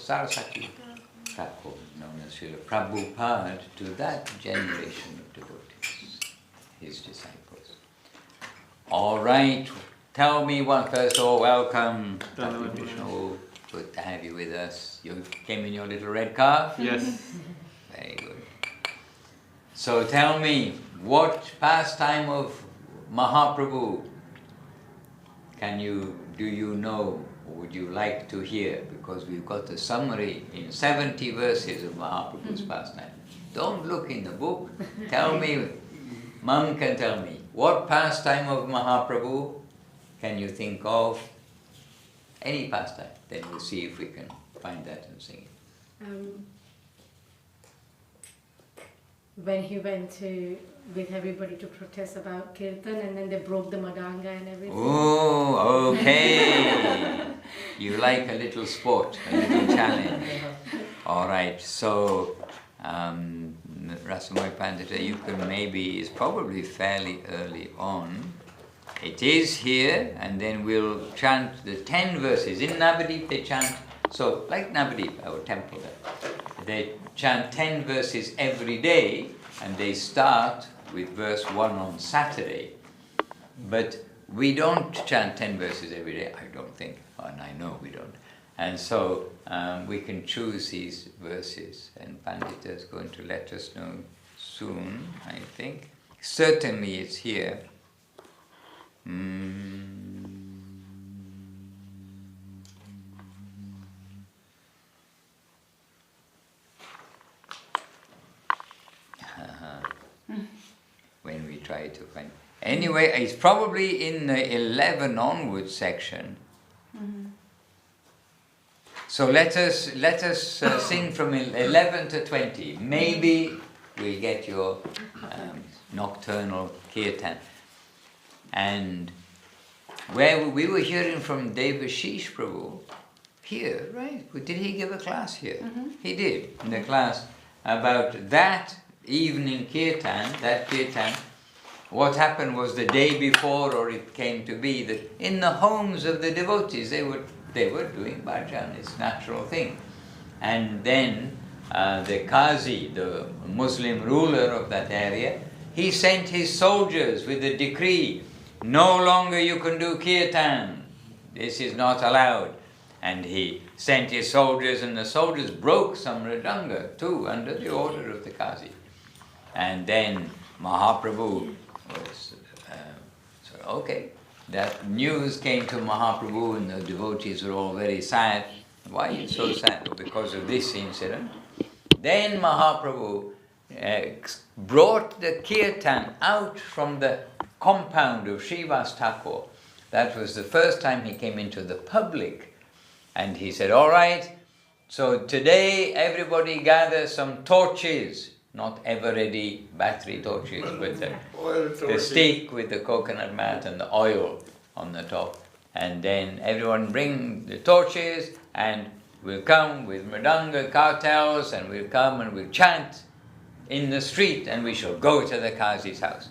Saraswati Thakur, known as Śrīla Prabhupada, to that generation of devotees, his disciples. All right, tell me one first. Oh, welcome, Krishna. Oh, good to have you with us. You came in your little red car? Yes. Very good. So tell me, what pastime of Mahaprabhu do you know, or would you like to hear? Because we've got a summary in 70 verses of Mahaprabhu's pastime. Don't look in the book. Tell me, Mum can tell me, what pastime of Mahaprabhu can you think of? Any pastime. Then we'll see if we can find that and sing it. When he went with everybody to protest about Kirtan, and then they broke the Madanga and everything. Oh, okay. You like a little sport, a little challenge. All right, so Rasamoy Pandita, you can maybe, it's probably fairly early on. It is here, and then we'll chant the 10 verses. In Navadip they chant, so like Navadip, our temple there, they chant 10 verses every day, and they start with verse 1 on Saturday. But we don't chant 10 verses every day, I don't think, and I know we don't. And so we can choose these verses, and Pandita is going to let us know soon, I think. Certainly it's here. When we try to find. Anyway, it's probably in the 11 onwards section. So let us sing from 11 to 20. Maybe we'll get your nocturnal kirtan. And where we were hearing from Devashish Prabhu, here, right? Did he give a class here? He did, in the class about that evening kirtan, what happened was the day before, or it came to be, that in the homes of the devotees, they were doing bhajan, it's a natural thing. And then the Qazi, the Muslim ruler of that area, he sent his soldiers with a decree, no longer you can do kirtan, this is not allowed. And he sent his soldiers, and the soldiers broke some Mridanga too, under the order of the Qazi. And then Mahaprabhu was, okay, that news came to Mahaprabhu, and the devotees were all very sad. Why are you so sad? Because of this incident. Then Mahaprabhu brought the kirtan out from the compound of Srivas Thakur. That was the first time he came into the public. And he said, all right, so today everybody gather some torches, not ever-ready battery torches, but the stick with the coconut mat and the oil on the top. And then everyone bring the torches, and we'll come with mridanga, kartals, and we'll come and we'll chant in the street, and we shall go to the Qazi's house.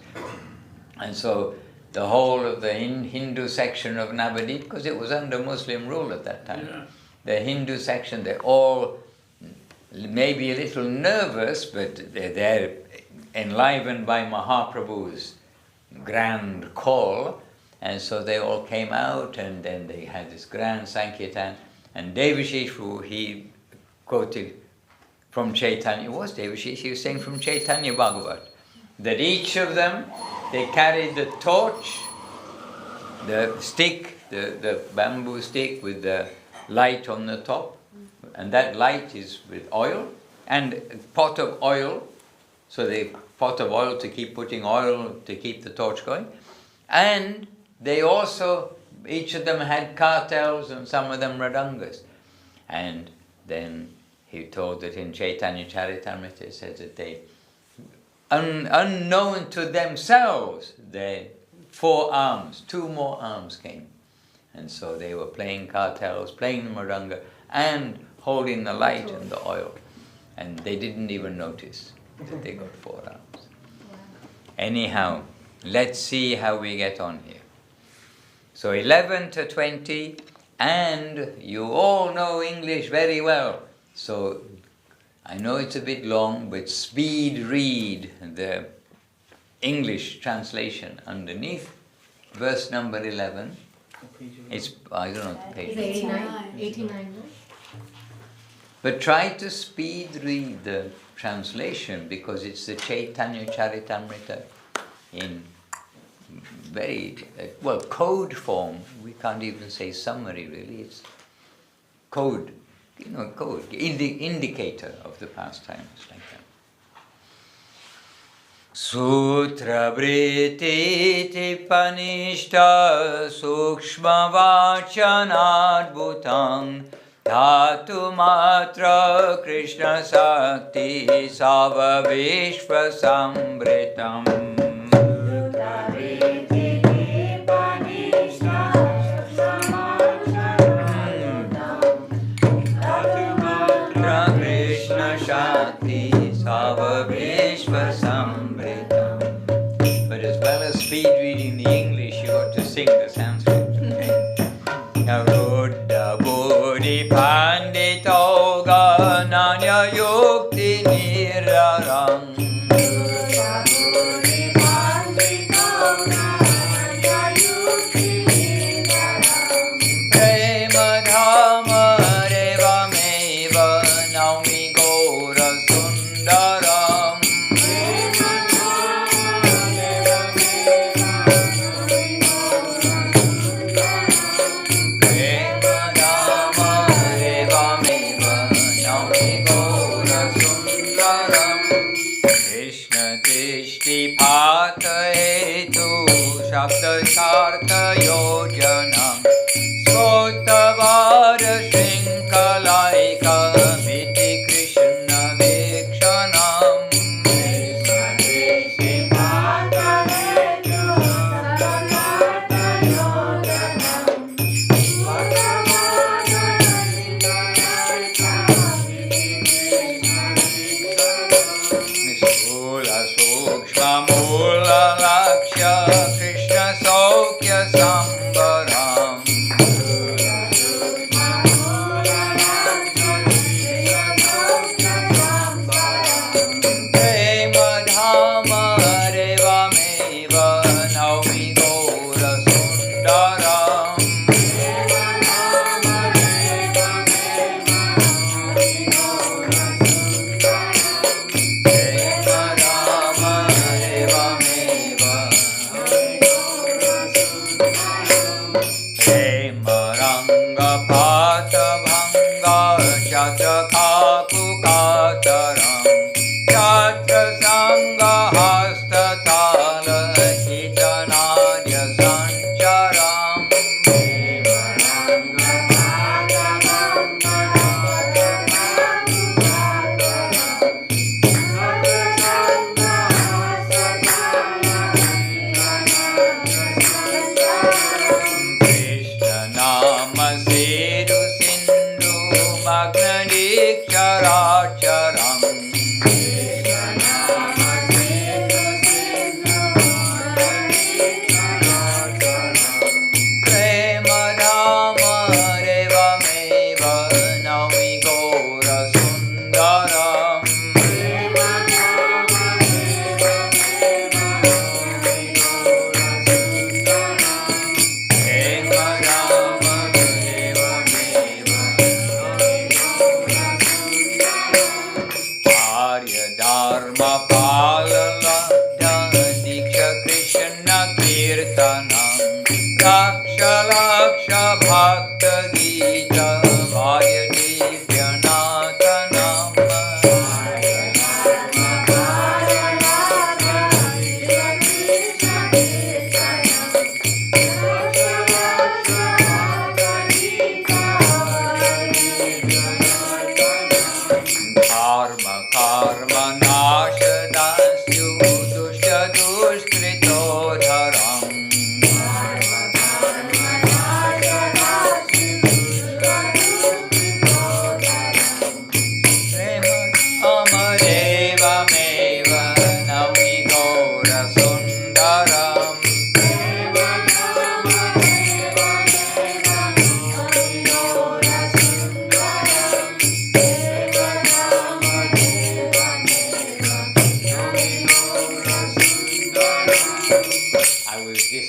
And so the whole of the Hindu section of Navadip, because it was under Muslim rule at that time, the Hindu section, they're all maybe a little nervous, but they're enlivened by Mahaprabhu's grand call, and so they all came out, and then they had this grand Sankirtan, and Devashish, he quoted from Chaitanya, he was saying from Chaitanya Bhagavat, that each of them, they carried the torch, the stick, the bamboo stick with the light on the top, and that light is with oil, and a pot of oil, so they pot of oil to keep putting oil to keep the torch going. And they also, each of them had kartals and some of them mridangas. And then he told that in Chaitanya Charitamrita it says that they, unknown to themselves, they 4 arms, 2 more arms came. And so they were playing kartals, playing the mridanga, and holding the light and the oil. And they didn't even notice that they got 4 arms. Wow. Anyhow, let's see how we get on here. So 11 to 20, And you all know English very well. So I know it's a bit long, but speed read the English translation underneath verse number 11. It's, I don't know the page. It's 89, no? But try to speed read the translation, because it's the Chaitanya Charitamrita in very, well, code form. We can't even say summary really, it's code, code, indicator of the pastimes like that. Sutra Vritti Panishta Sukshma Vachanadbhutang Dhatu Matra Krishna Sakti Sava Vishva Sambritam. But as well as speed reading the English, you got to sing the Sanskrit. Ruddha Buddhi Pandito Gananya Yukti Nirarang. Prema Dhamma Reva Meva Naumi Gora Sundaram. Shabda Yojanam Sotavada Shinkalaika Viti Krishna Vikshanam. Nisula Sukshma Mula Lakshya Saukya Sambaram. Prema Dhamma Reva Meva Naumi Gora Sundaram.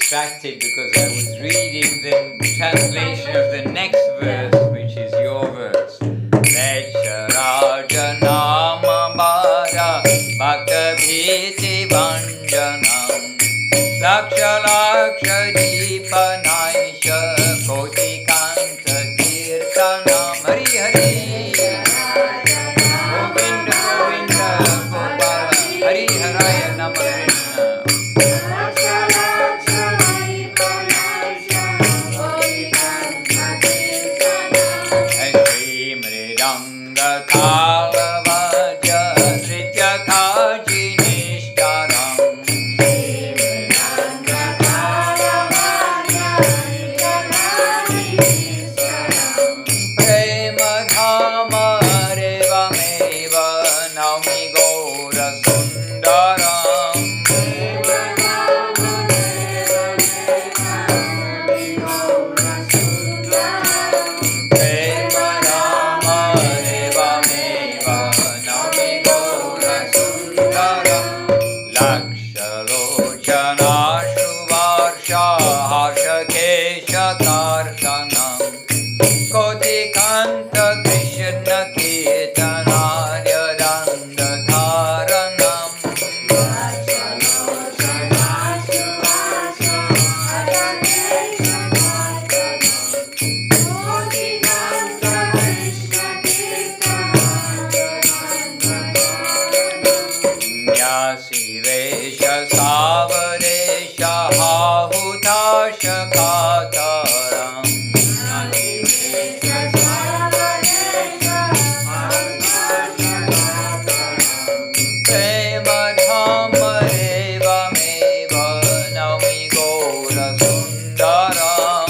distracted because I was reading the translation of the next verse, which is your verse. Raja nama bhara bhakta bhiti vanjanam laksha laksha deepa naisha koti kanta kirtanam. Hari Hari Govinda Govinda Gopala Hari Haraya Nama Krishna. Kalavadya Tritya Kaji Nishtaram Prema Dhama Reva Meva Naumi Gaura Sundaram Kartanam Koti Kanta Krishna Kirtanarya Dandadharanam Nyasiresha Savaresha Hahutasha Kataram Prema Dhamma Reva Meva Naumi Gaura Sundaram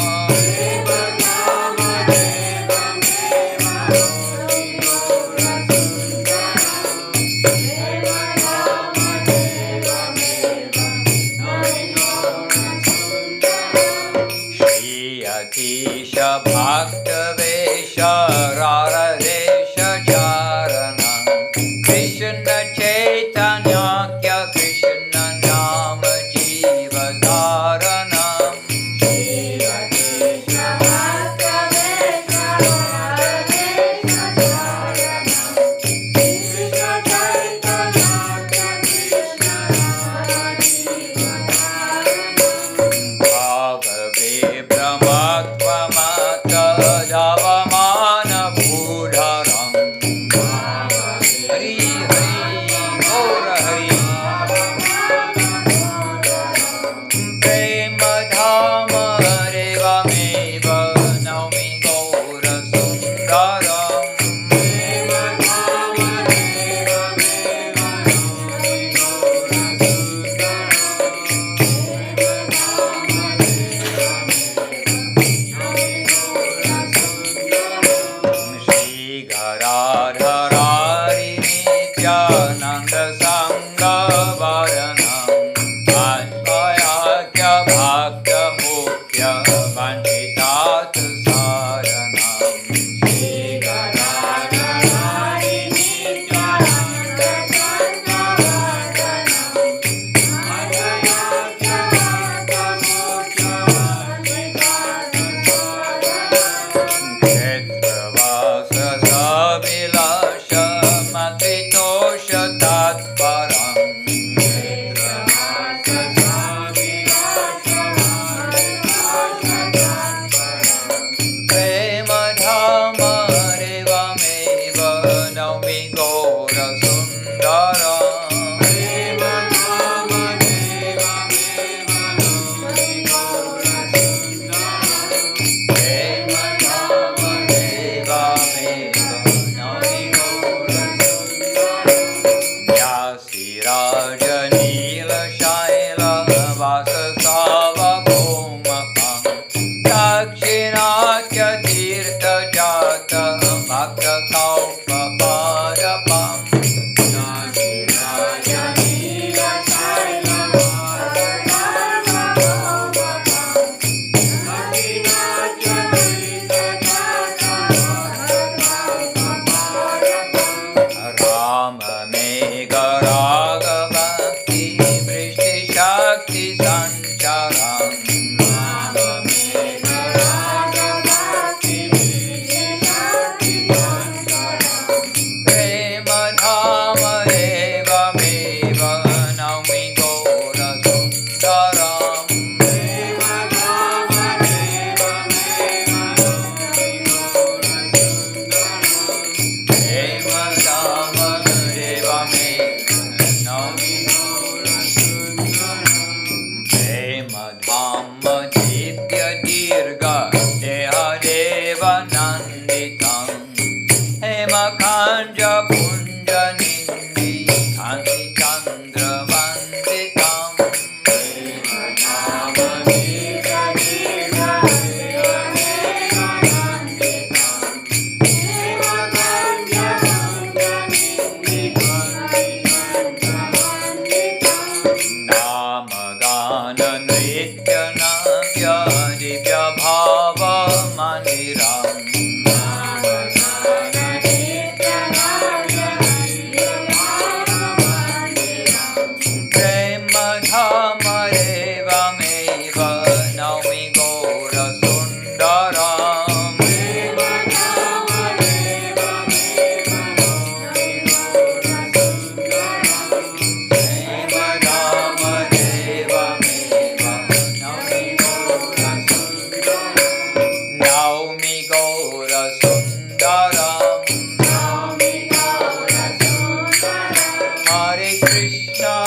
Krishna,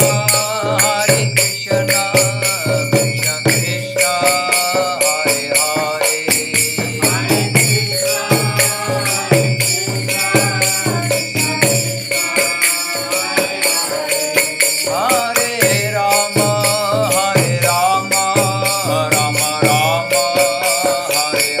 Hare Krishna, Krishna Krishna, Hare Hare. Hare Rama, Hare Rama, Rama Rama,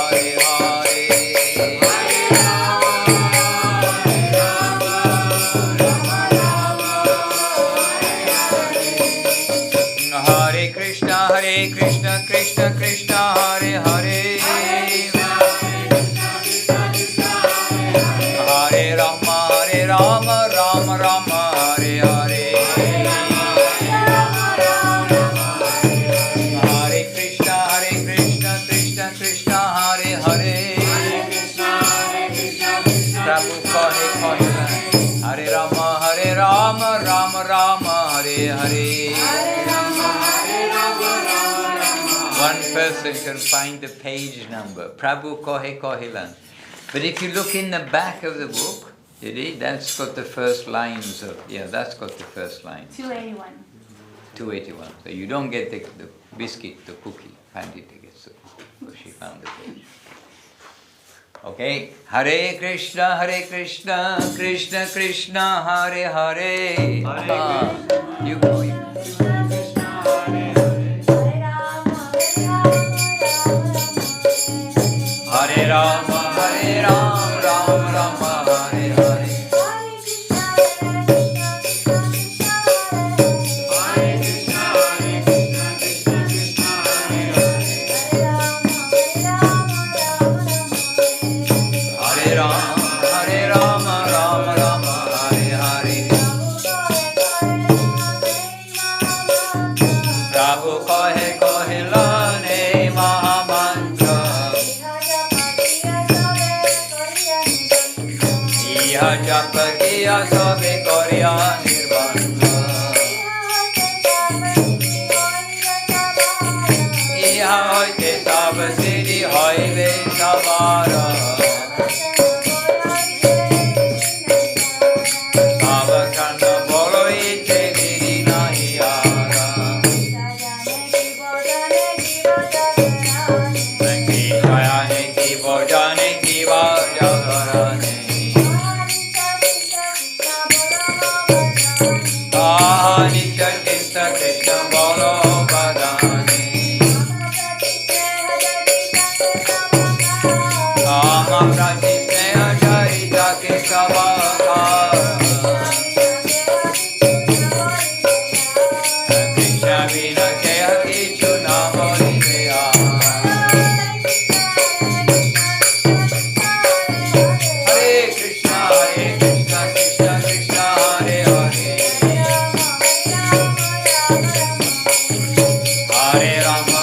Hare Hare. Hare Krishna, Hare Krishna, Krishna Krishna, Hare Hare. Hare Rama, Hare Rama, Rama Rama, Hare Hare. Hare Krishna, Krishna Krishna, Hare Hare. Hare Rama, Rama Rama, Hare Hare. Hare Krishna, Krishna Krishna, Hare Hare. Prabhu kahe kahila. Hare Rama, Rama Rama, Hare Hare. One person can find the page number. Prabhu kohe kohilan. But if you look in the back of the book, that's got the first lines of, that's got the first lines. 281. 281. So you don't get the biscuit, the cookie. Pandita gets the cookie. So she found the page. Okay. Hare Krishna, Krishna Krishna, Hare Hare. You go. Hare Rama, Rama Rama, Hare Hare. Hare Rama, Rama Rama, Hare Hare. Prabhu kahe kahilane mahamantra. Iha japa kiya sabe koriya nirbandha. Iha hoite sab siddhi hoibe sabara. Bhavakanda bolo ite giri nahi ara. Ki shayane ki bojane ki vajagarane. Nitya Krishna Krishna bolo badane. Kama prachite acharita ke savaka. Krishna vina keha kichu na boliveya. Hare Krishna, Krishna Krishna, Hare Hare. Hare Rama,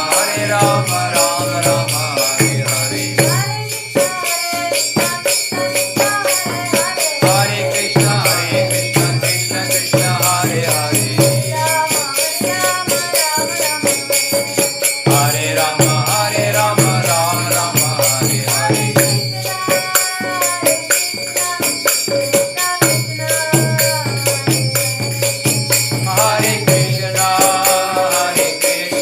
Rama Rama, Hare Hare. Hare Krishna, Krishna Krishna, Hare Hare. Hare Rama, Rama Rama, Hare Hare. Hare Krishna, Krishna Krishna,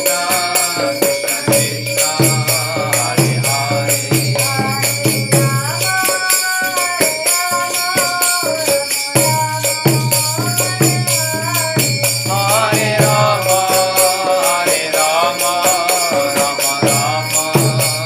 Hare Hare. Hare Rama, Rama Rama, Hare Hare.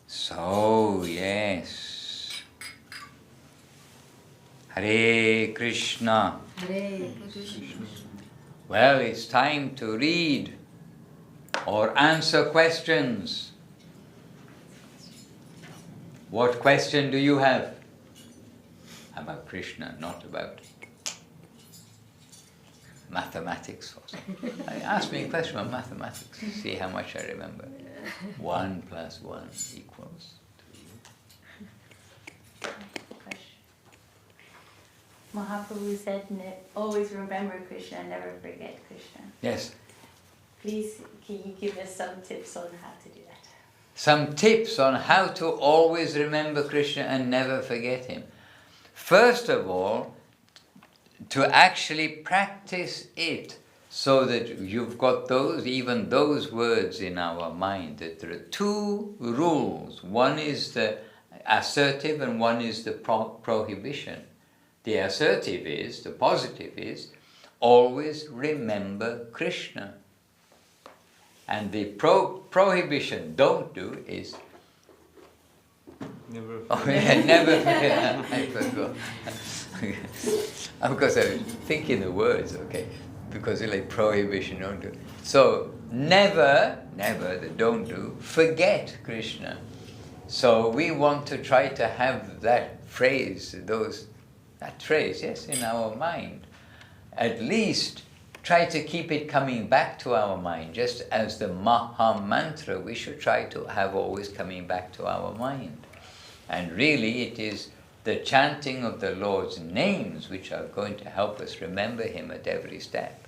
So, yes. Hare Krishna. Hare Krishna. Well, it's time to read or answer questions. What question do you have? About Krishna, not about mathematics. Ask me a question about mathematics, see how much I remember. 1 + 1 equals 3. Mahaprabhu said, always remember Krishna, never forget Krishna. Yes. Please, can you give us some tips on how to do that? Some tips on how to always remember Krishna and never forget him. First of all, to actually practice it so that you've got even those words in our mind, that there are 2 rules. One is the assertive and one is the prohibition. The assertive is, the positive is, always remember Krishna. And the prohibition, don't do, is never forget. Oh yeah, never forget. I forgot. Of course I was thinking the words, okay, because it's like prohibition, don't do. So never, the don't do, forget Krishna. So we want to try to have that phrase, yes, in our mind. At least try to keep it coming back to our mind, just as the Maha Mantra we should try to have always coming back to our mind. And really it is the chanting of the Lord's names which are going to help us remember him at every step.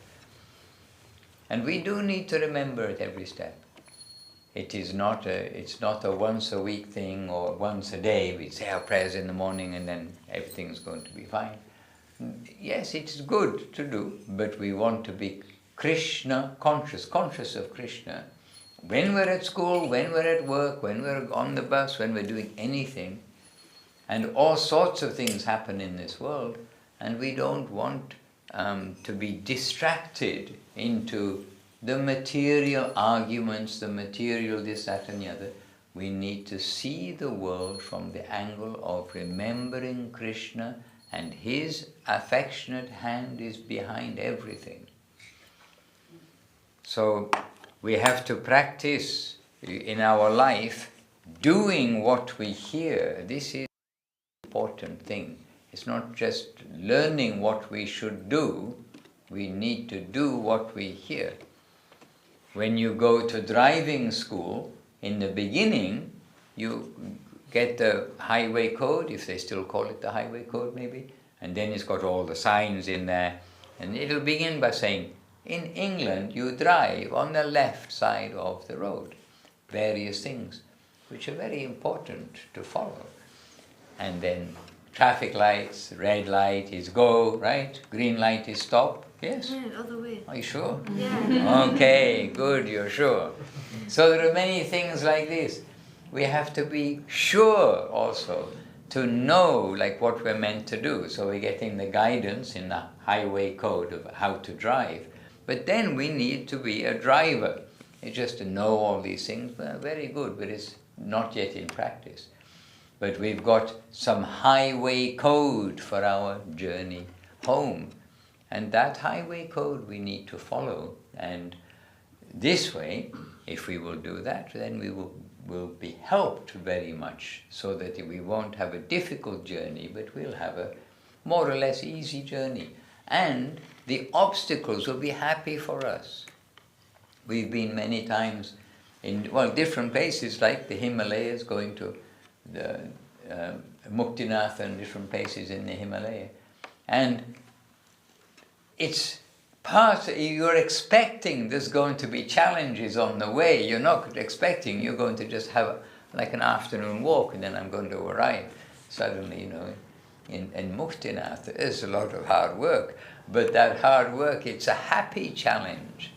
And we do need to remember at every step. It's not a once a week thing or once a day. We say our prayers in the morning and then everything's going to be fine. Yes, it's good to do, but we want to be Krishna conscious of Krishna. When we're at school, when we're at work, when we're on the bus, when we're doing anything, and all sorts of things happen in this world, and we don't want to be distracted into the material arguments, the material this, that and the other. We need to see the world from the angle of remembering Krishna, and his affectionate hand is behind everything. So we have to practice in our life doing what we hear. This is an important thing. It's not just learning what we should do, we need to do what we hear. When you go to driving school, in the beginning, you get the highway code, if they still call it the highway code maybe, and then it's got all the signs in there, and it'll begin by saying, in England you drive on the left side of the road. Various things which are very important to follow. And then traffic lights, red light is go, right? Green light is stop. Yes? Yeah, other way. Are you sure? Yeah. Okay, good, you're sure. So there are many things like this. We have to be sure also to know like what we're meant to do. So we're getting the guidance in the highway code of how to drive. But then we need to be a driver. It's just to know all these things, well, very good, but it's not yet in practice. But we've got some highway code for our journey home. And that highway code we need to follow. And this way, if we will do that, then we will be helped very much, so that we won't have a difficult journey, but we'll have a more or less easy journey. And the obstacles will be happy for us. We've been many times in different places, like the Himalayas, going to the Muktinath and different places in the Himalaya. And it's you're expecting there's going to be challenges on the way. You're not expecting you're going to just have like an afternoon walk and then I'm going to arrive. Suddenly, in Muktinath, there is a lot of hard work. But that hard work, it's a happy challenge.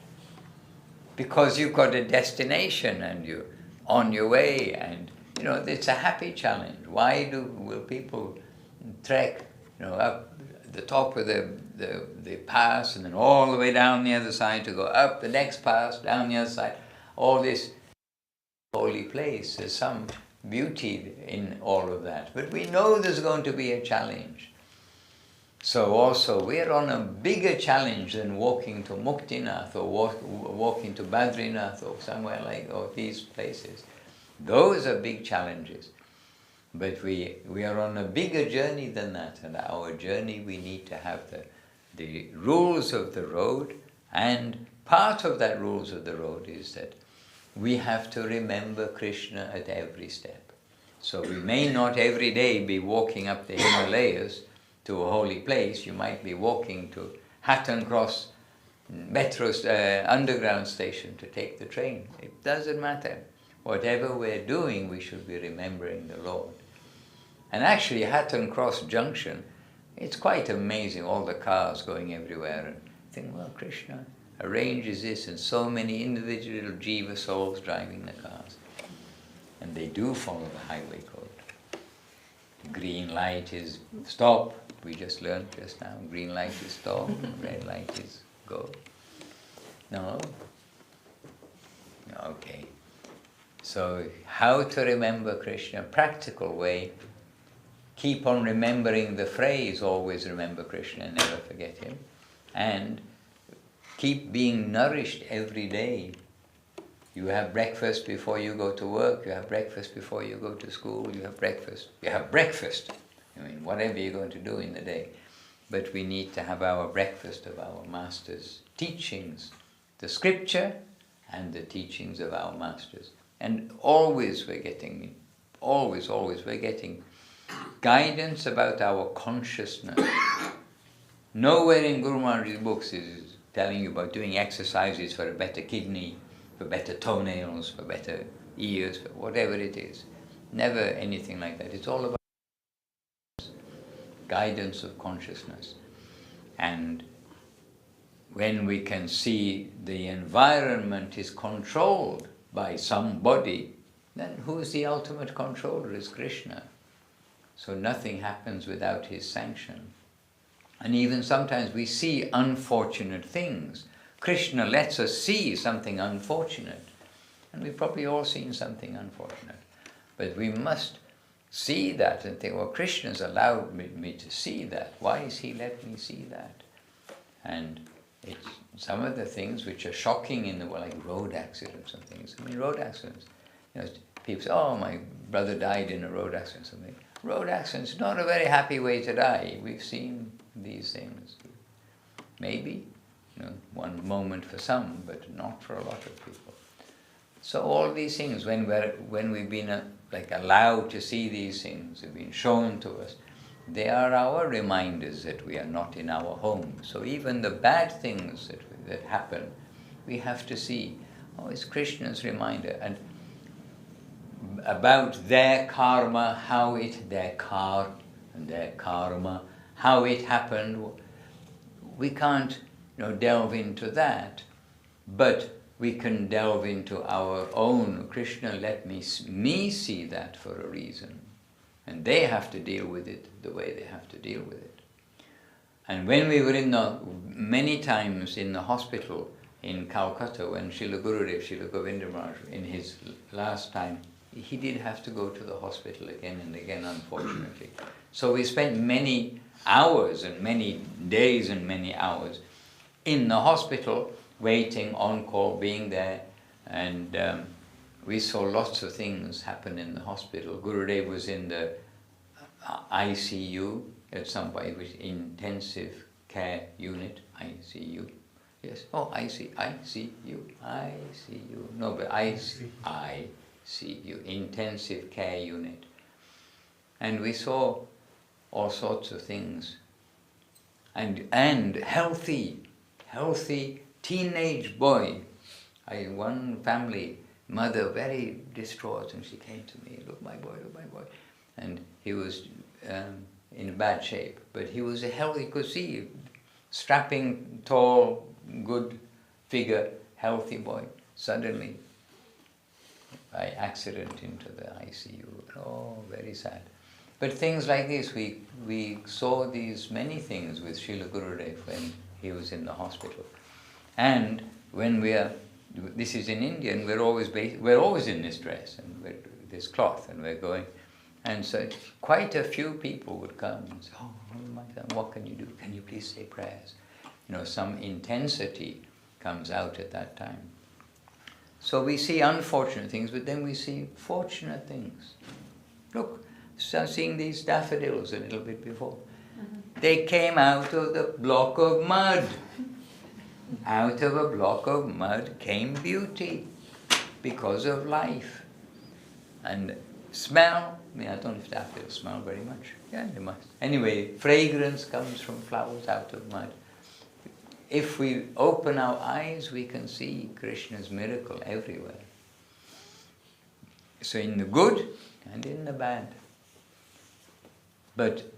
Because you've got a destination and you're on your way, and it's a happy challenge. Why will people trek up the top of the pass and then all the way down the other side to go up the next pass, down the other side? All this holy place, there's some beauty in all of that. But we know there's going to be a challenge. So also we're on a bigger challenge than walking to Muktinath or walking to Badrinath or somewhere or these places. Those are big challenges. But we are on a bigger journey than that, and our journey we need to have the rules of the road, and part of that rules of the road is that we have to remember Krishna at every step. So we may not every day be walking up the Himalayas to a holy place. You might be walking to Hatton Cross metro underground station to take the train. It doesn't matter. Whatever we're doing, we should be remembering the Lord. And actually, Hatton Cross Junction, it's quite amazing, all the cars going everywhere. And I think, well, Krishna arranges this, and so many individual jiva souls driving the cars. And they do follow the highway code. Green light is stop. We just learned just now. Green light is stop. Red light is go. No? Okay. So how to remember Krishna? Practical way. Keep on remembering the phrase, always remember Krishna and never forget him. And keep being nourished every day. You have breakfast before you go to work, you have breakfast before you go to school, you have breakfast. I mean, whatever you're going to do in the day. But we need to have our breakfast of our masters' teachings, the scripture and the teachings of our masters. And always we're getting guidance about our consciousness. Nowhere in Guru Maharaj's books is telling you about doing exercises for a better kidney, for better toenails, for better ears, for whatever it is. Never anything like that. It's all about guidance of consciousness. And when we can see the environment is controlled by somebody, then who is the ultimate controller? Is Krishna. So nothing happens without his sanction. And even sometimes we see unfortunate things. Krishna lets us see something unfortunate. And we've probably all seen something unfortunate. But we must see that and think, well, Krishna's allowed me to see that. Why is he letting me see that? And it's some of the things which are shocking in the world, like road accidents and things. I mean, road accidents. People say, oh, my brother died in a road accident or something. Road accidents, not a very happy way to die. We've seen these things. Maybe, one moment for some, but not for a lot of people. So all these things, when we've been allowed to see these things, have been shown to us, they are our reminders that we are not in our home. So even the bad things that happen, we have to see, it's Krishna's reminder. And about their karma, how it happened, we can't delve into that, but we can delve into our own. Krishna let me see that for a reason, and they have to deal with it the way they have to deal with it. And when we were many times in the hospital in Calcutta, when Srila Gurudev, Srila Govinda Maharaj, in his last time, he did have to go to the hospital again and again, unfortunately. So we spent many hours and many days and many hours in the hospital, waiting, on call, being there. And we saw lots of things happen in the hospital. Gurudev was in the ICU at some point. It was intensive care unit, ICU. Yes, ICU. No, but ICU, intensive care unit. And we saw all sorts of things. And healthy healthy teenage boy. One family, mother very distraught, and she came to me, look my boy. And he was in bad shape, but he was a healthy, you could see, strapping, tall, good figure, healthy boy. Suddenly, by accident into the ICU. Oh, very sad. But things like this, we saw these many things with Srila Gurudev when he was in the hospital. And when this is in India, and we're always in this dress and this cloth, and we're going. And so quite a few people would come and say, oh my God, what can you do? Can you please say prayers? Some intensity comes out at that time. So we see unfortunate things, but then we see fortunate things. Look, start seeing these daffodils a little bit before. They came out of the block of mud. Out of a block of mud came beauty because of life. And smell, I don't know if daffodils smell very much. Yeah, they must. Anyway, fragrance comes from flowers out of mud. If we open our eyes, we can see Krishna's miracle everywhere. So in the good and in the bad. But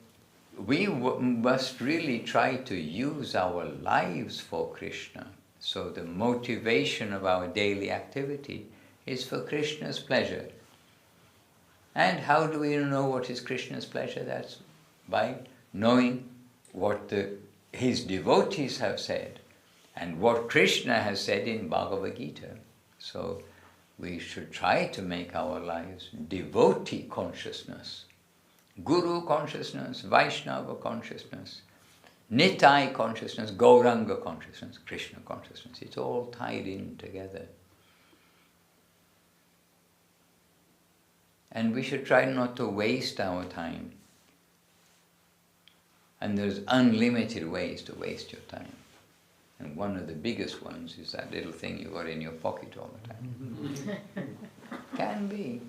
we must really try to use our lives for Krishna. So the motivation of our daily activity is for Krishna's pleasure. And how do we know what is Krishna's pleasure? That's by knowing what his devotees have said and what Krishna has said in Bhagavad Gita. So we should try to make our lives devotee consciousness, Guru consciousness, Vaishnava consciousness, Nitai consciousness, Gauranga consciousness, Krishna consciousness. It's all tied in together. And we should try not to waste our time. And there's unlimited ways to waste your time. And one of the biggest ones is that little thing you got in your pocket all the time. Can be.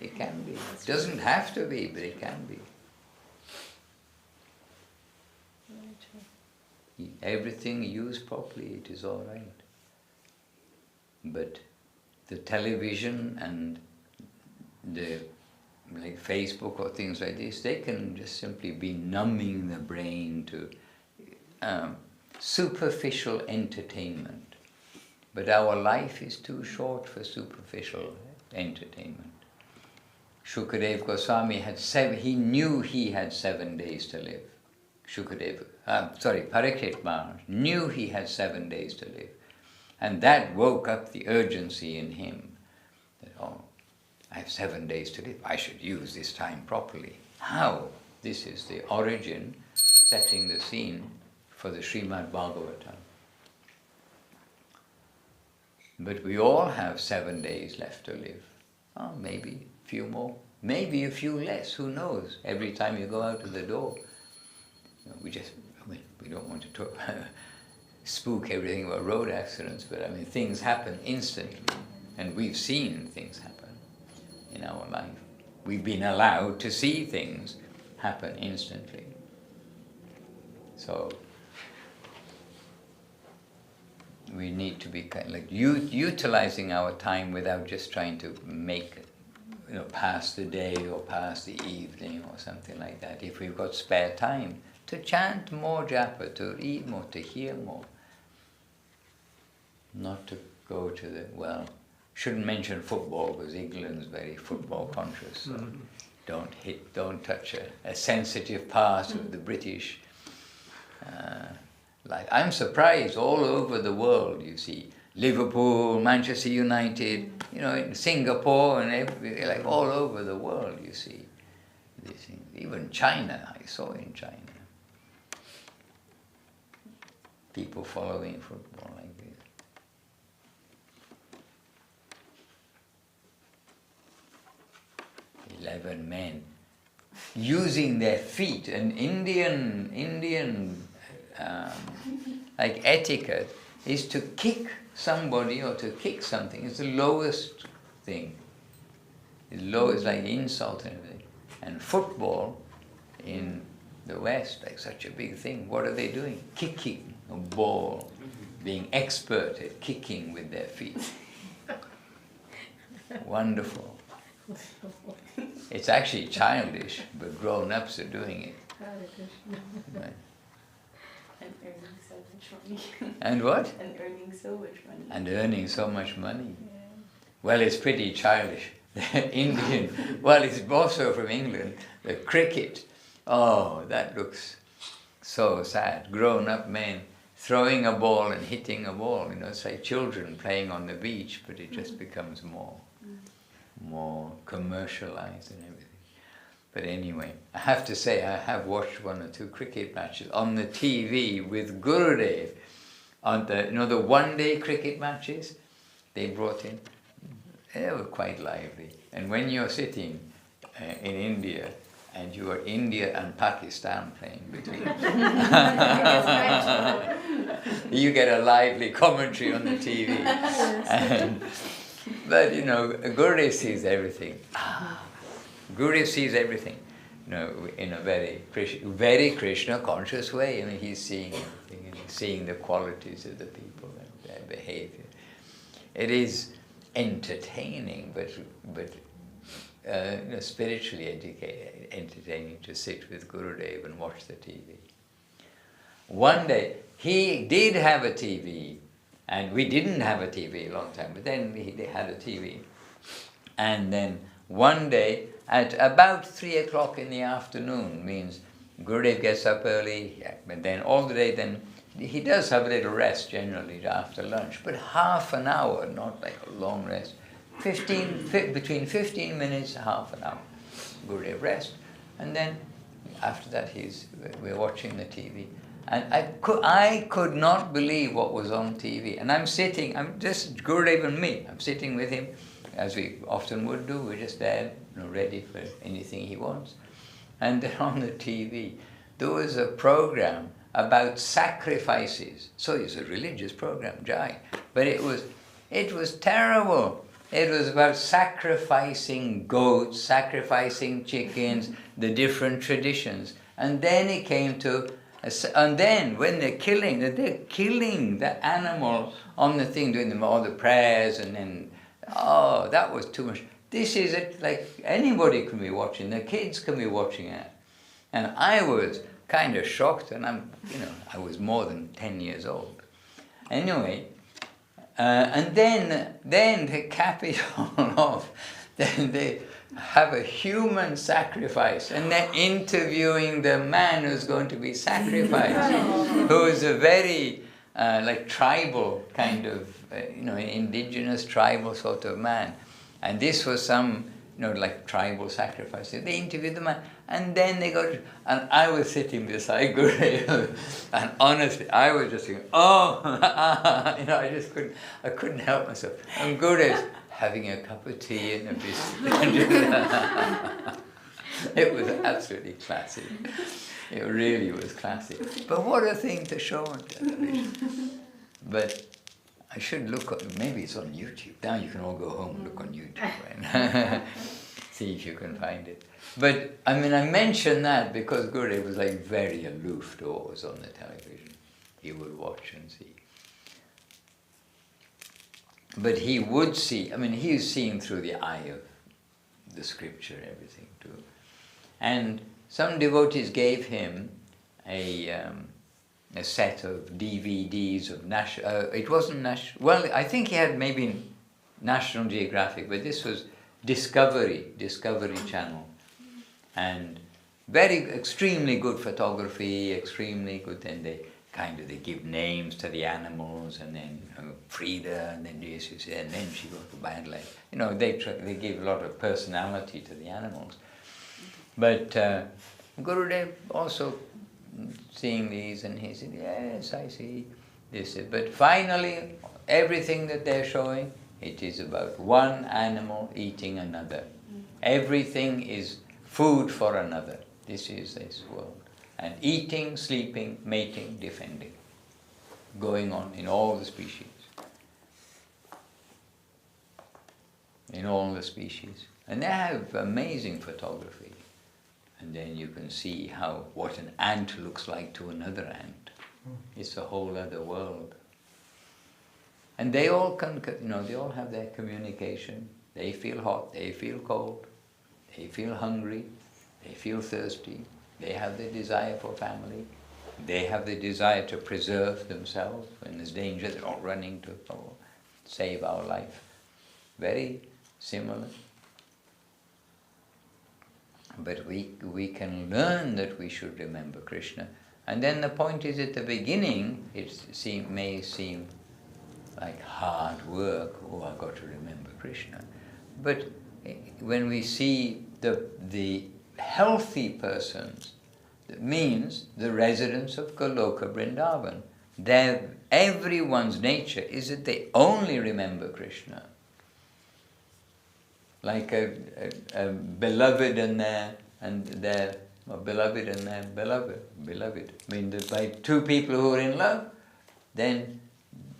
It can be. It doesn't have to be, but it can be. Everything used properly, it is all right. But the television and like Facebook or things like this, they can just simply be numbing the brain to superficial entertainment. But our life is too short for superficial entertainment. Shukadeva Goswami he knew he had 7 days to live. Parikshit Maharaj knew he had 7 days to live. And that woke up the urgency in him that, I have 7 days to live. I should use this time properly. How? This is the origin, setting the scene for the Srimad Bhagavatam. But we all have 7 days left to live. Maybe a few more, maybe a few less, who knows? Every time you go out of the door, we don't want to spook everything about road accidents, but things happen instantly. And we've seen things happen in our life. We've been allowed to see things happen instantly. So we need to be kind of like utilizing our time without just trying to make, pass the day or pass the evening or something like that. If we've got spare time, to chant more japa, to eat more, to hear more. Not to go to shouldn't mention football because England's very football conscious. So don't touch a sensitive part of the British life. I'm surprised all over the world you see Liverpool, Manchester United, in Singapore and like all over the world you see these things. Even China, I saw in China. People following football like this. 11 men using their feet. An Indian like etiquette is to kick somebody or to kick something. It's the lowest thing. It's low, it's like insult and everything. And football in the West, like such a big thing. What are they doing? Kicking a ball. being expert at kicking with their feet. Wonderful. It's actually childish, but grown-ups are doing it. Right. And earning so much money. And what? And earning so much money. And earning so much money. Yeah. Well, it's pretty childish. The Indian, well, it's also from England, the cricket. Oh, that looks so sad. Grown-up men throwing a ball and hitting a ball. It's like children playing on the beach, but it just becomes more commercialized and everything. But anyway, I have to say I have watched 1 or 2 cricket matches on the TV with Gurudev. On the one-day cricket matches they brought in, they were quite lively. And when you're sitting in India, and you are India and Pakistan playing between, you get a lively commentary on the TV. But Gurudev sees everything. Gurudev sees everything, in a very Krishna conscious way. He's seeing everything, and he's seeing the qualities of the people and their behavior. It is entertaining, but spiritually entertaining to sit with Gurudev and watch the TV. One day, he did have a TV, and we didn't have a TV a long time, but then they had a TV. And then one day, at about 3 o'clock in the afternoon, means Gurudev gets up early, and then all the day, then he does have a little rest generally after lunch, but half an hour, not like a long rest. Between 15 minutes and half an hour, Gurudev rest, and then after that we're watching the TV, and I could not believe what was on TV. And I'm just Gurudev and me. I'm sitting with him, as we often would do. We're just there, ready for anything he wants. And then on the TV, there was a program about sacrifices. So it's a religious program, Jai, but it was terrible. It was about sacrificing goats, sacrificing chickens, the different traditions. And then it came to, and then when they're killing the animal on the thing, doing all the prayers, and then, that was too much. This is it, like anybody can be watching, the kids can be watching it. And I was kind of shocked, and I was more than 10 years old. Anyway, and then they cap it all off. Then they have a human sacrifice, and they're interviewing the man who's going to be sacrificed, who is a very tribal kind of, indigenous tribal sort of man. And this was some, tribal sacrifice. They interviewed the man, and then they got, and I was sitting beside Gurudev, and honestly, I was just thinking, I couldn't help myself. And Gurudev's having a cup of tea and a biscuit. It was absolutely classic. It really was classic. But what a thing to show on television. But I should look at, maybe it's on YouTube. Now you can all go home and look on YouTube, right? See if you can find it. But, I mention that because Gurudev was very aloof to what was on the television. He would watch and see. But he would see, he was seeing through the eye of the scripture, everything too. And some devotees gave him a set of DVDs of it wasn't national, well, I think he had maybe National Geographic, but this was Discovery Channel. And extremely good photography, extremely good, and they give names to the animals, and then Frida, and then Jesus, and then she got a bad leg. They give a lot of personality to the animals. But Gurudev also seeing these, and he said, yes, I see this. But finally, everything that they're showing, it is about one animal eating another. Everything is food for another. This is this world. And eating, sleeping, mating, defending, going on in all the species. In all the species. And they have amazing photography. And then you can see what an ant looks like to another ant. It's a whole other world. And they all they all have their communication. They feel hot, they feel cold, they feel hungry, they feel thirsty, they have the desire for family, they have the desire to preserve themselves. When there's danger, they're all running to save our life. Very similar. But we can learn that we should remember Krishna. And then the point is, at the beginning, may seem like hard work. Oh, I've got to remember Krishna. But when we see the healthy persons, that means the residents of Goloka Vrindavan, everyone's nature is that they only remember Krishna. Like a beloved and their beloved and their beloved. I mean, by two people who are in love, then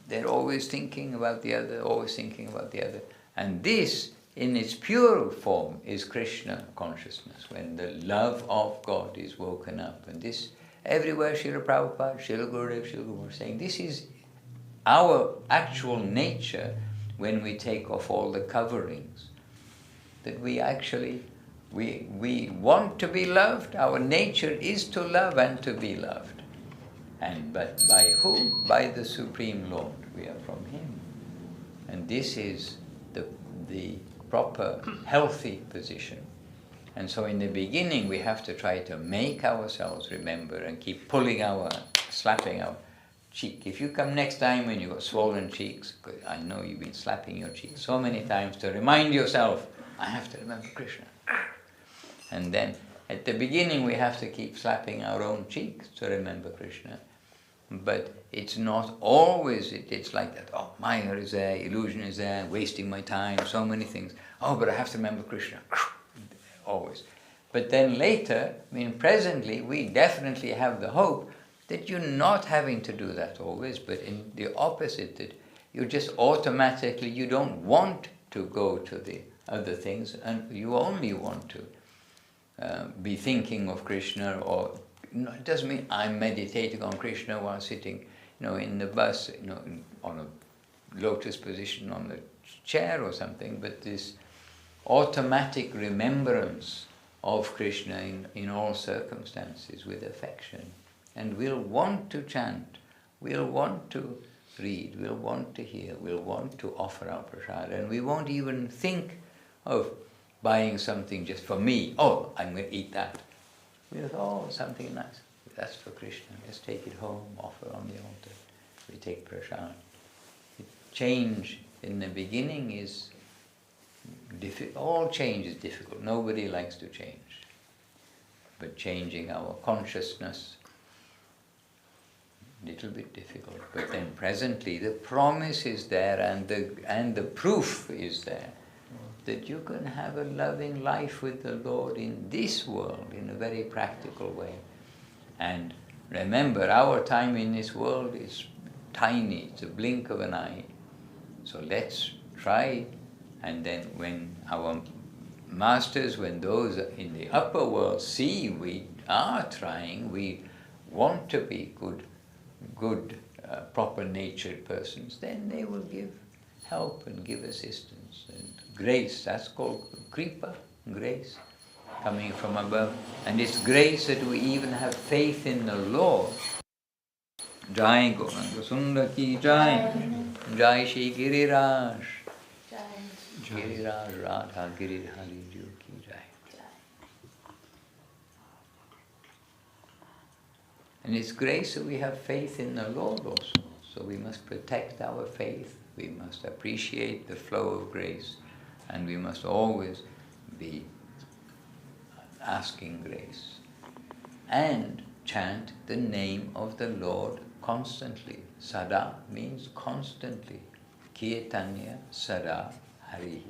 they're always thinking about the other, always thinking about the other. And this, in its pure form, is Krishna consciousness, when the love of God is woken up. And this, everywhere Srila Prabhupada, Srila Gurudev, Srila Guru are saying, this is our actual nature when we take off all the coverings. That we actually, we want to be loved. Our nature is to love and to be loved. But by whom? By the Supreme Lord. We are from Him. And this is the proper, healthy position. And so in the beginning we have to try to make ourselves remember and keep slapping our cheek. If you come next time when you've got swollen cheeks, because I know you've been slapping your cheeks so many times to remind yourself, I have to remember Krishna. And then at the beginning we have to keep slapping our own cheeks to remember Krishna. But it's not always, it's like that, oh, Maya is there, illusion is there, wasting my time, so many things. Oh, but I have to remember Krishna. Always. But then later, presently, we definitely have the hope that you're not having to do that always, but in the opposite, that you just automatically, you don't want to go to the other things, and you only want to be thinking of Krishna, or it doesn't mean I'm meditating on Krishna while sitting, in the bus, on a lotus position on the chair or something, but this automatic remembrance of Krishna in all circumstances with affection. And we'll want to chant, we'll want to read, we'll want to hear, we'll want to offer our prasad, and we won't even think of buying something just for me. Oh, I'm going to eat that. We'll oh, something nice. That's for Krishna. Let's take it home, offer on the altar. We take prasad. Change in the beginning is difficult. All change is difficult. Nobody likes to change. But changing our consciousness, little bit difficult. But then presently the promise is there, and the proof is there that you can have a loving life with the Lord in this world in a very practical way. And remember, our time in this world is tiny, it's a blink of an eye. So let's try, and then when our masters, when those in the upper world see we are trying, we want to be good, proper natured persons, then they will give help and give assistance and grace. That's called kripa, grace, coming from above. And it's grace that we even have faith in the Lord. Jai Gauranga Sundar ki Jai, Jai Shri Giriraj, Giriraj Radha Girirhari Ju ki Jai. And it's grace that we have faith in the Lord also. So we must protect our faith, we must appreciate the flow of grace, and we must always be asking grace. And chant the name of the Lord constantly. Sada means constantly. Kirtanya Sada Hari.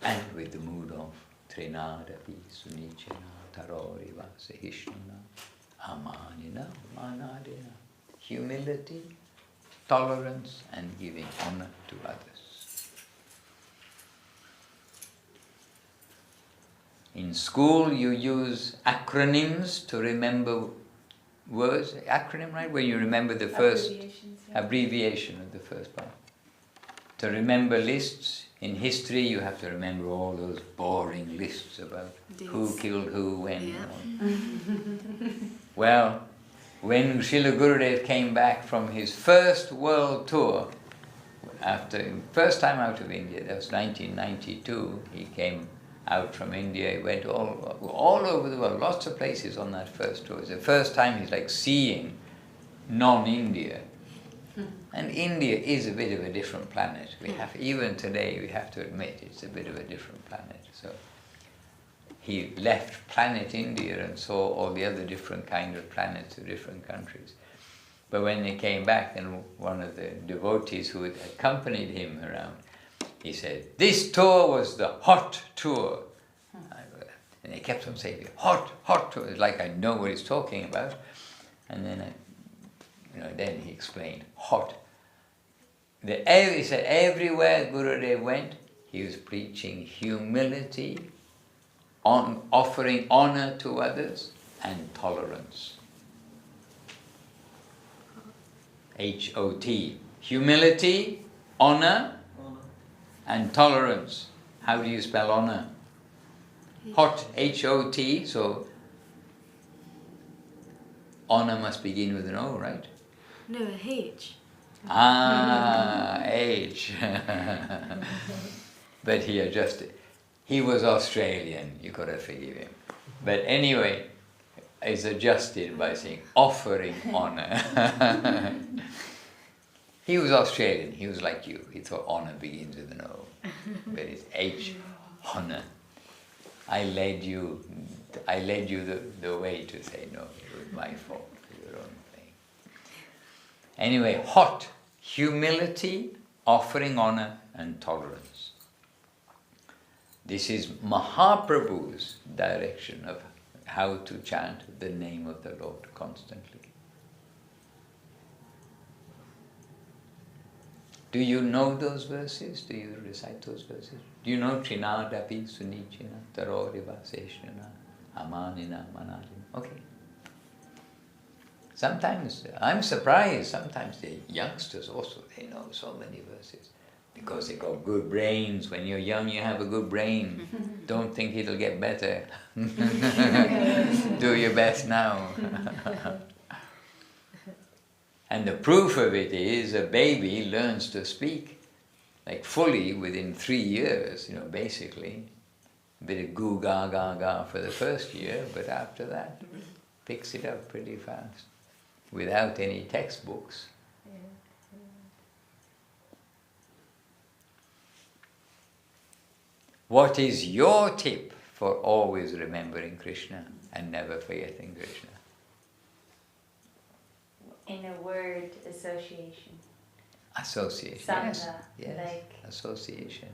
And with the mood of Trinadapi Sunichena Taroriva Sahishnana Amanina Manadina. Humility, tolerance, and giving honor to others. In school you use acronyms to remember words, acronym, right? When you remember the first Abbreviations, yeah. abbreviation of the first part. To remember lists, in history you have to remember all those boring lists about who killed who, when. Yeah. Well, when Srila Gurudev came back from his first world tour, after first time out of India, that was 1992, he came out from India, he went all over the world, lots of places on that first tour. It's the first time he's like seeing non-India. And India is a bit of a different planet. We have, even today, we have to admit it's a bit of a different planet. So he left planet India and saw all the other different kind of planets of different countries. But when he came back, and one of the devotees who had accompanied him around, he said, "This tour was the hot tour." And he kept on saying, "Hot, hot tour." It's like I know what he's talking about. And then, then he explained, hot. He said everywhere Gurudev went, he was preaching humility, offering honor to others, and tolerance. H-O-T. Humility, honor, and tolerance. How do you spell honor? Hot, H-O-T, so honor must begin with an O, right? No, H. Ah, H. But he adjusted. He was Australian, you got to forgive him. But anyway, is adjusted by saying offering honor. He was Australian, he was like you. He thought honor begins with an O. But it's H, honor. I led you the way to say no, it was my fault for your own thing. Anyway, hot, humility, offering honor and tolerance. This is Mahaprabhu's direction of how to chant the name of the Lord constantly. Do you know those verses? Do you recite those verses? Do you know Trinadapi Sunichina Taroriva Seshana Amanina Manadina? Okay. Sometimes, I'm surprised, sometimes the youngsters also, they know so many verses. Because they got good brains. When you're young, you have a good brain. Don't think it'll get better. Do your best now. And the proof of it is a baby learns to speak like fully within 3 years, basically. A bit of goo ga ga ga for the first year, but after that, picks it up pretty fast without any textbooks. What is your tip for always remembering Krishna and never forgetting Krishna? In a word, association. Association. Sangha, Yes. like Association.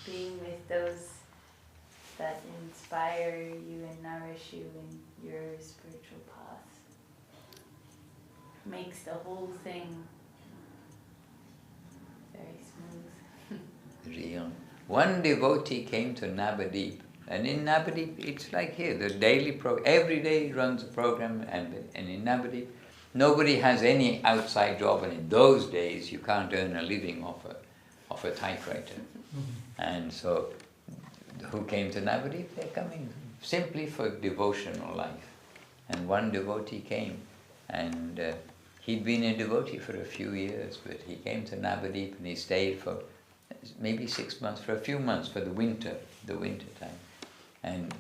being with those that inspire you and nourish you in your spiritual path. Makes the whole thing very smooth. Real. One devotee came to Navadip, and in Navadip, it's like here, the daily every day runs a program, and in Navadip, nobody has any outside job, and in those days, you can't earn a living off a typewriter. And so, who came to Navadip? They're coming simply for devotional life. And one devotee came, and he'd been a devotee for a few years, but he came to Navadip and he stayed for maybe 6 months, for a few months, for the winter time. And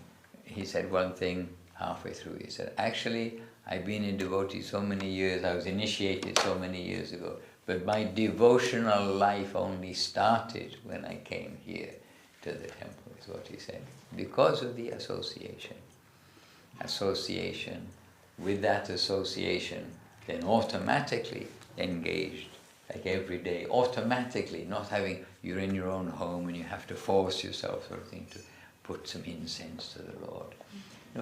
he said one thing halfway through. He said, actually, I've been a devotee so many years, I was initiated so many years ago, but my devotional life only started when I came here to the temple, is what he said, because of the association. Association, with that association, then automatically engaged, like every day, automatically, not having, you're in your own home and you have to force yourself sort of thing to put some incense to the Lord.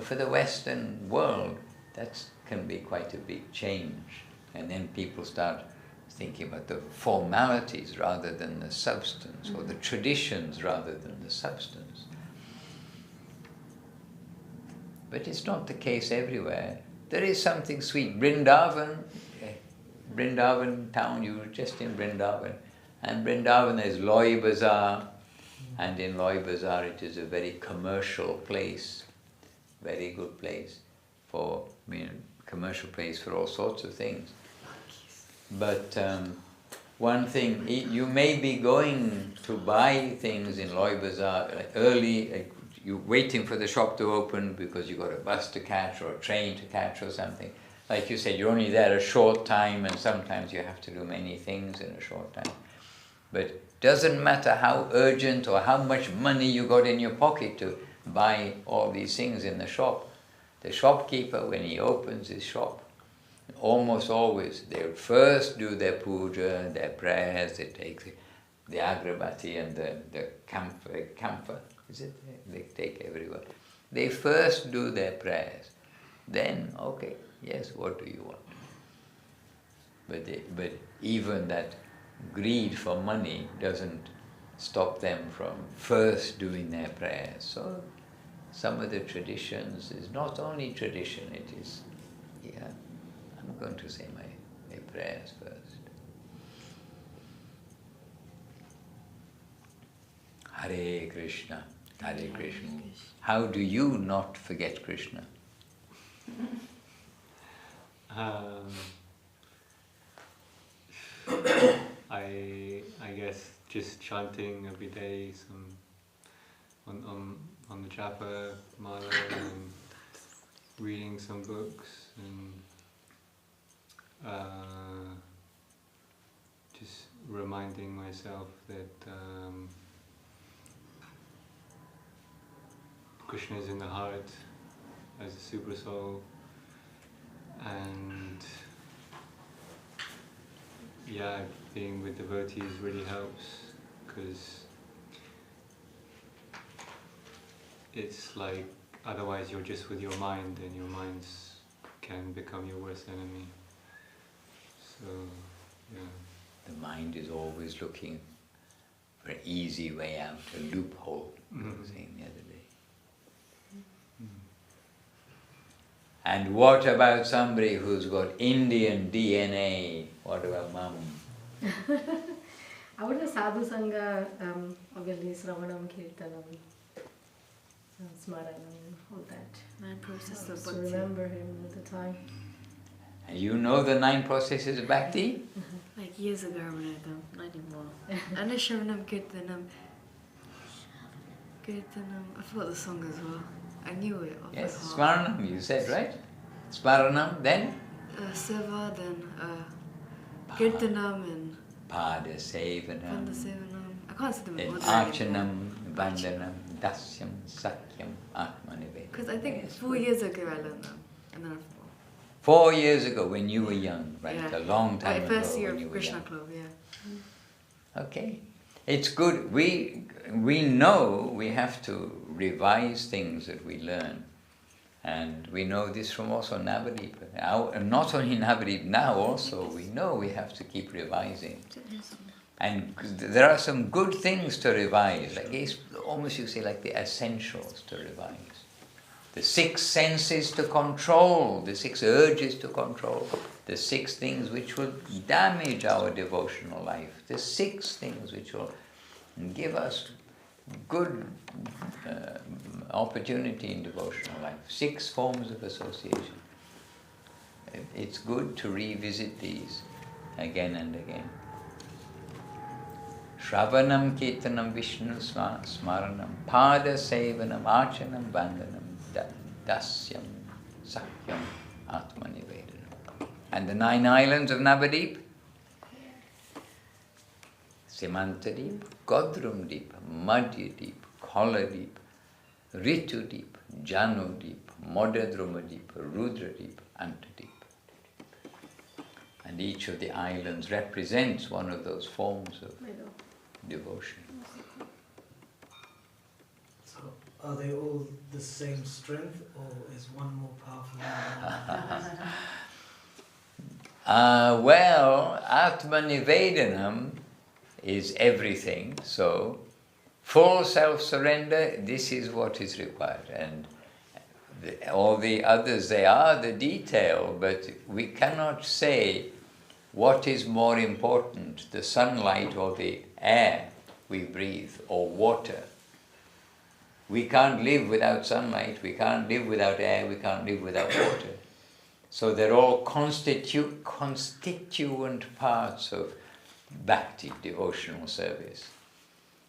For the Western world, that can be quite a big change. And then people start thinking about the formalities rather than the substance, or the traditions rather than the substance. But it's not the case everywhere. there is something sweet. Vrindavan town, you were just in Vrindavan. And Vrindavan is Loi Bazaar. And in Loi Bazaar it is a very commercial place. Very good place for, commercial place for all sorts of things. But one thing, you may be going to buy things in Loi Bazaar early, you're waiting for the shop to open because you've got a bus to catch or a train to catch or something. Like you said, you're only there a short time, and sometimes you have to do many things in a short time. But doesn't matter how urgent or how much money you got in your pocket to buy all these things in the shop. The shopkeeper, when he opens his shop, almost always, they'll first do their puja, their prayers, they take the agrabati and the camphor, is it? They take everywhere. They first do their prayers. Then, okay, yes, what do you want? But even that greed for money doesn't stop them from first doing their prayers. So some of the traditions is not only tradition, it is, I'm going to say my prayers first. Hare Krishna, Hare Krishna. How do you not forget Krishna? I guess just chanting every day, some on the japa mala, and reading some books, and just reminding myself that Krishna is in the heart as a super soul, and being with devotees really helps, because it's like otherwise you're just with your mind, and your mind can become your worst enemy. So, The mind is always looking for an easy way out, a loophole, I was saying the other day. And what about somebody who's got Indian DNA? What about mum? I would have sadhu sangha, obviously Sravanam, Kirtanam, Smaranam, all that. 9 processes of So Bhakti. remember him at the time. And you know the 9 processes of Bhakti? Like years ago I read them, not anymore. And the Shravanam, Kirtanam. I forgot the song as well. I knew it off Yes, by heart. Smaranam, you said, right? Smaranam, then? Seva, then Kirtanam and Pada Sevanam, Pandasevanam. I can't say them then in order Archanam, Vandanam, Dasyam, Sakyam, Atmanivedana. because I think Yes, 4 years ago I learned them. And then I forgot. 4 years ago when you were young, right? Yeah. A long time Like ago first year when you of were Krishna young. Club, yeah. Okay. It's good. We know we have to revise things that we learn. And we know this from also Navadip. Not only Navadip, now also we know we have to keep revising. And there are some good things to revise. Like it's almost you say like the essentials to revise. The 6 senses to control, the 6 urges to control, the 6 things which will damage our devotional life, the 6 things which will give us good opportunity in devotional life, 6 forms of association. It's good to revisit these again and again. Shravanam, Kirtanam, Vishnu, Smaranam, Pada Sevanam, Archanam, Vandanam, Dasyam, Sakyam, Atmanivedanam. And the 9 islands of Navadip? Simantadip, Godrumdip, Madhyadip, Koladip, Ritudip, Janudip, Modadrumadip, Rudradip, Antadip. And each of the islands represents one of those forms of devotion. So, are they all the same strength, or is one more powerful than the other? Well, Atmanivedanam is everything, so full self-surrender, this is what is required. And all the others, they are the detail, but we cannot say what is more important, the sunlight or the air we breathe, or water. We can't live without sunlight, we can't live without air, we can't live without water. So they're all constituent parts of Bhakti, devotional service.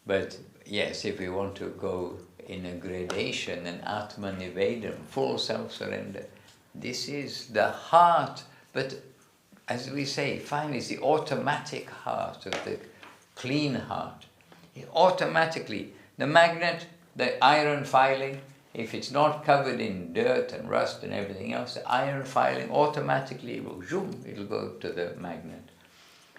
But yes, if we want to go in a gradation, an Atma Nivedam, full self-surrender, this is the heart, but as we say, finally it's the automatic heart of the clean heart. Automatically, the magnet, the iron filing, if it's not covered in dirt and rust and everything else, the iron filing automatically will zoom, it'll go to the magnet.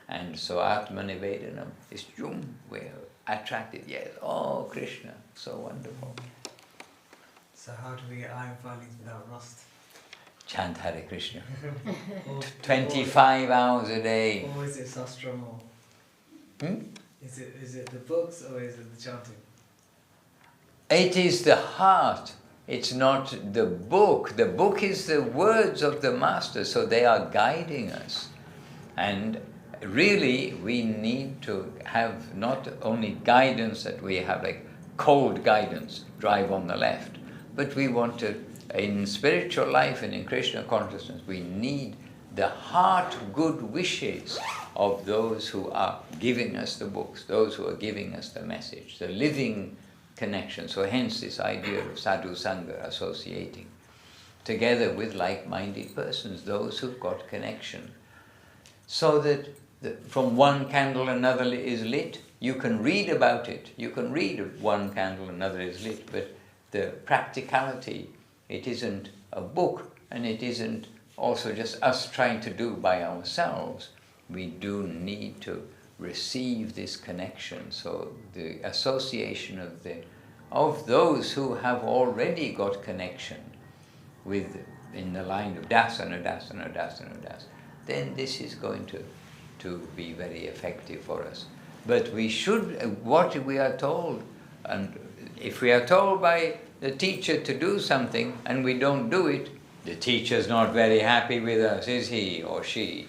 And so Atma Nivedanam is zoom, we're attracted, yes, oh Krishna, so wonderful. So how do we get iron filings without rust? Chant Hare Krishna. Or- 25 hours a day. Or is it sastram or Hmm? is it the books or is it the chanting? It is the heart, it's not the book. The book is the words of the Master, so they are guiding us. And really, we need to have not only guidance that we have, like cold guidance, drive on the left, but we want to, in spiritual life and in Krishna consciousness, we need the heart good wishes of those who are giving us the books, those who are giving us the message, the living connection. So hence this idea of sadhu sangha, associating together with like-minded persons, those who've got connection. So that from one candle another is lit, you can read about it, you can read of one candle another is lit, but the practicality, it isn't a book and it isn't also just us trying to do by ourselves. We do need to receive this connection. So the association of those who have already got connection with, in the line of dasana, dasana, dasana, dasana, then this is going to be very effective for us. But we should, what we are told, and if we are told by the teacher to do something and we don't do it, the teacher's not very happy with us, is he or she?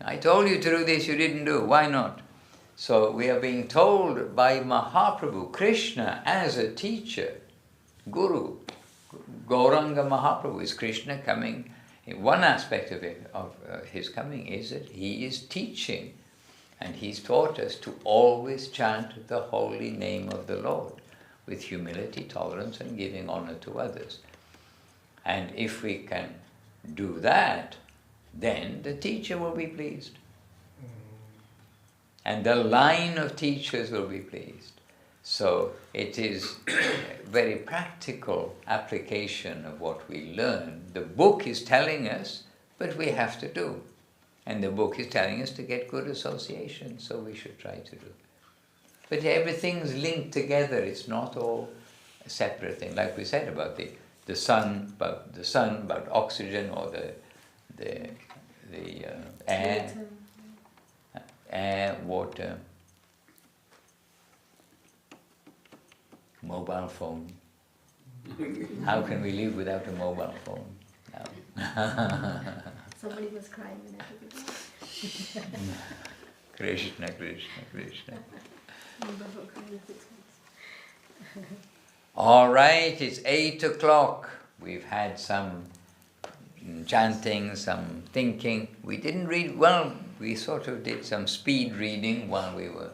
I told you to do this, you didn't do, why not? So we are being told by Mahaprabhu, Krishna as a teacher, Guru. Gauranga Mahaprabhu is Krishna coming. One aspect of it, of his coming, is that he is teaching. And he's taught us to always chant the holy name of the Lord with humility, tolerance, and giving honor to others. And if we can do that, then the teacher will be pleased. And the line of teachers will be pleased. So it is a very practical application of what we learn. The book is telling us, but we have to do. And the book is telling us to get good association, so we should try to do. But everything's linked together, it's not all a separate thing. Like we said about the sun, about oxygen, or the air, water, mobile phone. How can we live without a mobile phone? No. Somebody was crying when I took it. Krishna, Krishna, Krishna. All right, it's 8 o'clock. We've had some chanting, some thinking. We didn't read, well, we sort of did some speed reading while we were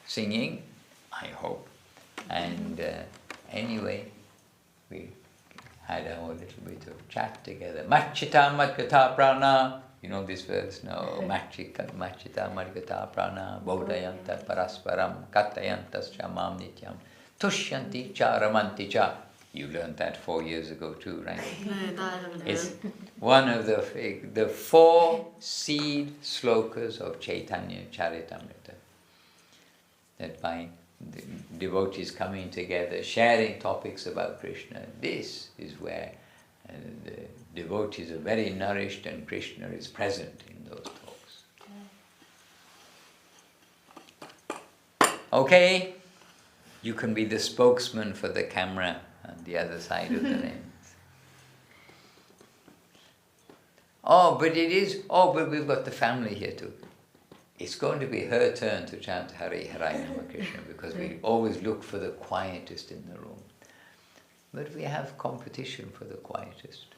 singing, I hope. And anyway, we had our little bit of chat together. Machita madgata prana. You know this verse? No. Machita madgata prana. Bodhayanta parasparam. Katayantas chamam nityam. Tushyanti charamanti cha. You learned that 4 years ago too, right? It's one of the 4 seed slokas of Chaitanya Charitamrita. That by the devotees coming together, sharing topics about Krishna, this is where the devotees are very nourished and Krishna is present in those talks. Okay, you can be the spokesman for the camera on the other side of the lens. Oh, but it is. Oh, but we've got the family here too. It's going to be her turn to chant Hare Hare Nama Krishna, because we always look for the quietest in the room. But we have competition for the quietest.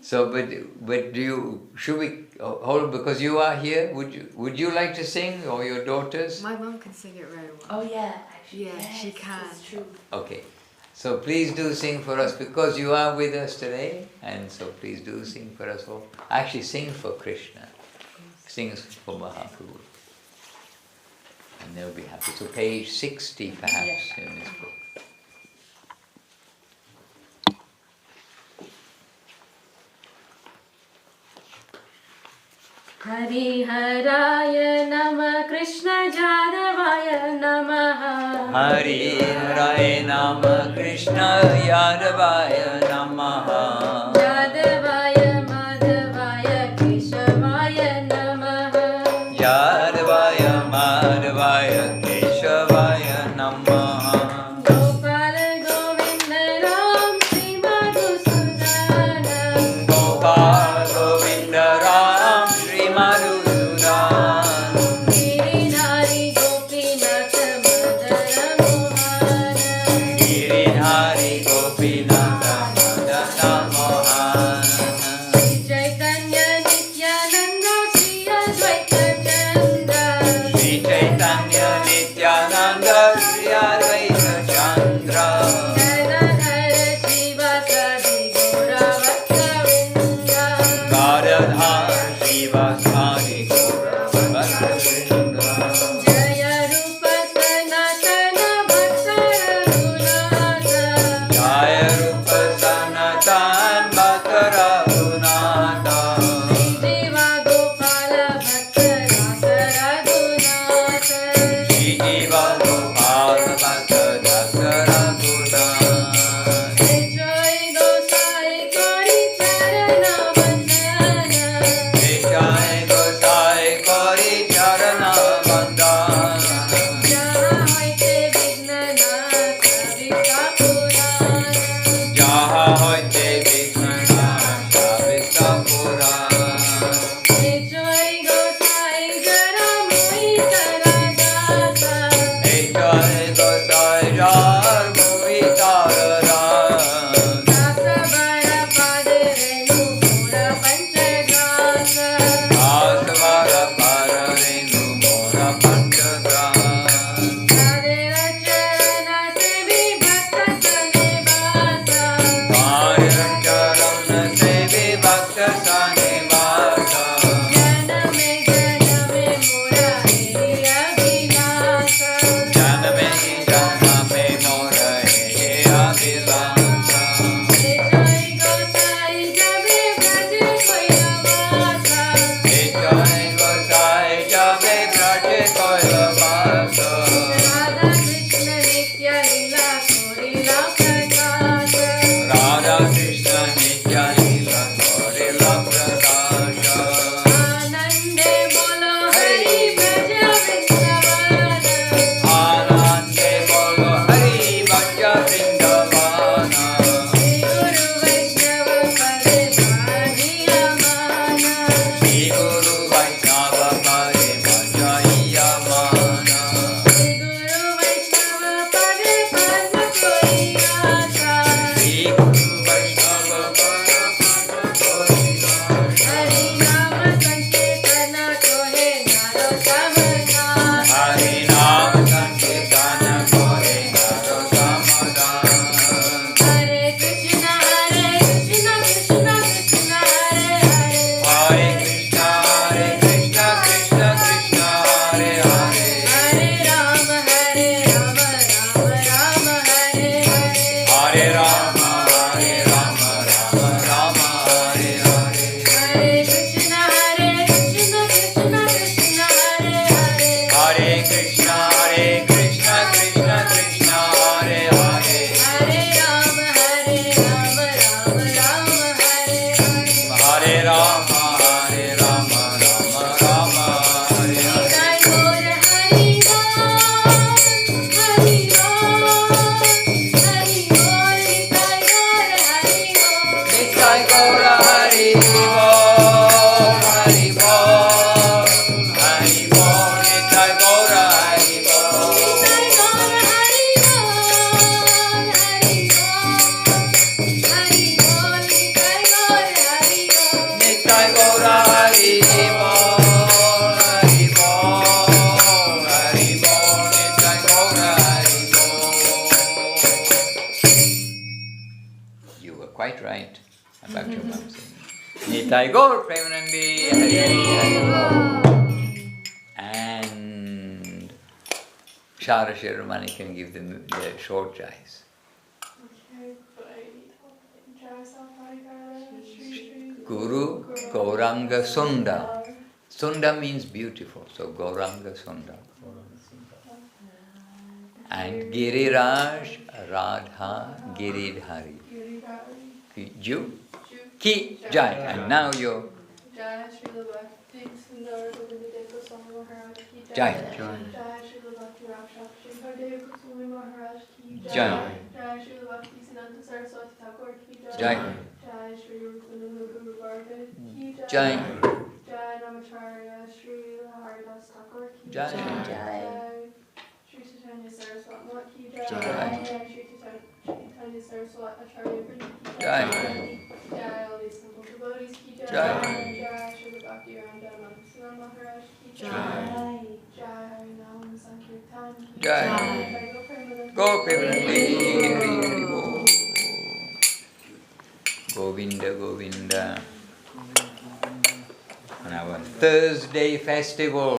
So, but should we hold, because you are here? Would you like to sing, or your daughters? My mum can sing it very well. Oh yeah, actually. Yeah, yes, she can. That's true. Okay. So please do sing for us, because you are with us today, and so please do sing for us all. Actually, sing for Krishna. Sing for Mahaprabhu. And they'll be happy. So page 60 perhaps in this book. Hariharaya Nama Krishna Jadavaya Namaha. Hariharaya Nama Krishna Yadavaya Namaha. Jadavaya Madhavaya Keshavaya Namaha. Yadavaya Madhavaya Keshavaya Namaha. Gopala Govinda Ram Shri Madhusūdana. Gopal Govinda Ram Shri Madhusūdan. Girinhari Gopinath Madara Mohana. Girinhari Gopinatha Madhana Mohana. Shri Chaitanya Nityananda Shri Advaita Chandra. Shri Chaitanya Nityananda Shri Advaita Chandra. Gadadhara Shivasadi Gaura Bhaktavrinda. Gadadhara Shivasadi Gaura Bhaktavrinda. Jaya Rupa Sanatana Bhakta Raghunatha. Jaya Rupa Sanatan Bhakta Raghunatha. Jiva Gopala Bhakta Rasa Raghunatha. Shri Jiva Gopala Bhakta Rasa Raghunatha. Joy Gosai Gauri Charana Vandana. Nitai Gaura Hari Bol, Hari Bol, Hari Bol, Nitai Gaura Hari Bol. You were quite right about your mum singing. Nitai Gaur Premanandi Hari Hari Bol. And Shara Shiromani can give them the short jais. Guru Gauranga Sunda. Sunda means beautiful, so Gauranga Sunda. And Giriraj Radha Giridhari. Ju Ki Jai. And now you Jai Śrīla Bhakti Sundar Govinda Goswami Mahārāj ki Jai. Jai Śrīla Bhakti Rakshak Shinkar Goswami Mahārāj ki Jai. Jai Śrīla Bhakti Siddhanta Saraswati Thakur ki Jai. Jai. Jai Shri Rupananda Guru Varga ki Jai. Jai. Jai Namacharya Śrīla Haridas Thakur ki Jai. Jai. Jai. Shri Chaitanya Saraswati Mat ki Jai. Jai. Jai Shri Chaitanya Saraswati Acharya Vrindi ki Jai. Jai all these simple devotees ki Jai. Jai. Jai Śrīla Bhakti Rañjan Madhusūdan Mahārāj ki Jai. Jai. Jai Harinam Sankirtan ki Jai. Jai Go Premanandi Hari Hari Bol. Govinda Govinda. On our Thursday festival.